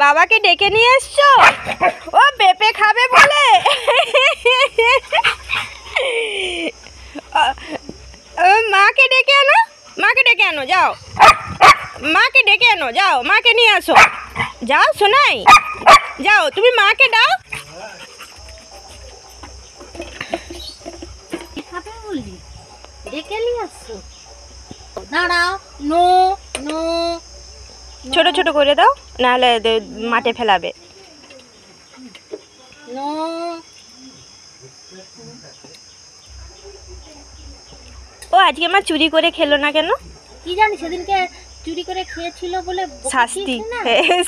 বাবাকে ডেকে নিয়ে এসছো? ও পেঁপে খাবে বলে। মাকে ডেকে আনো, মাকে ডেকে আনো, যাও মাকে ডেকে আনো, যাও মাকে নিয়ে আসো, যাও সোনাই, যাও তুমি মাকে দাও। ডেকে নিয়ে আসো, দাঁড়াও, নো নো, ছোট ছোট করে দাও, নাহলে মাঠে ফেলাবে। নো, ও আজকে মা চুরি করে খেলো না কেন? কি জানি সেদিনকে চুরি করে খেয়েছিল বলে শাস্তি,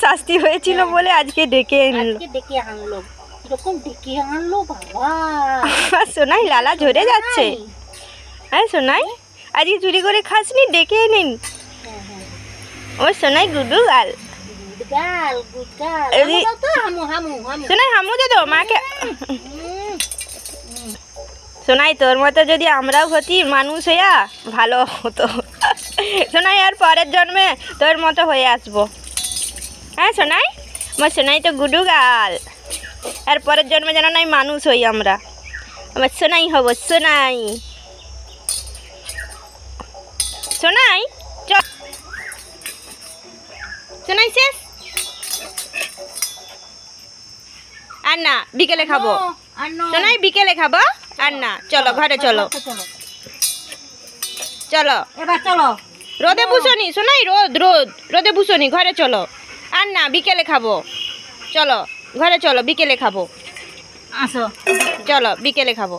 শাস্তি হয়েছিল বলে আজকে ডেকে আনলো। আজকে ডেকে আনলো, এরকম ডেকে আনলো বাবা। সোনাই লালা ঝরে যাচ্ছে। হ্যাঁ সোনাই, আজকে চুরি করে খাসনি, ডেকে নিন। ও সোনাই গুডু গাল, গুড গার্ল, গুড গার্ল। এই- হামু দাও তো, হামু হামু হামু। সোনাই হামু দে তো মাকে। সোনাই তোর মতো যদি আমরাও হতি মানুষ হইয়া ভালো হতো। সোনাই আর পরের জন্মে তোর মতো হয়ে আসবো। হ্যাঁ সোনাই, আমার সোনাই তো গুডু গাল, আর পরের জন্মে যেন নাই মানুষ হই আমরা। আমার সোনাই হব, সোনাই সোনাই চ, সোনাই শেষ আর না, বিকেলে খাবো। সোনাই বিকেলে খাবো আর না, চলো ঘরে চলো, চলো এবার চলো। রোদে বুসনি সোনাই, রোদ রোদ, রোদে বুসনি, ঘরে চলো। আর না, বিকেলে খাবো, চলো ঘরে চলো, বিকেলে খাবো, আসো। চলো বিকেলে খাবো।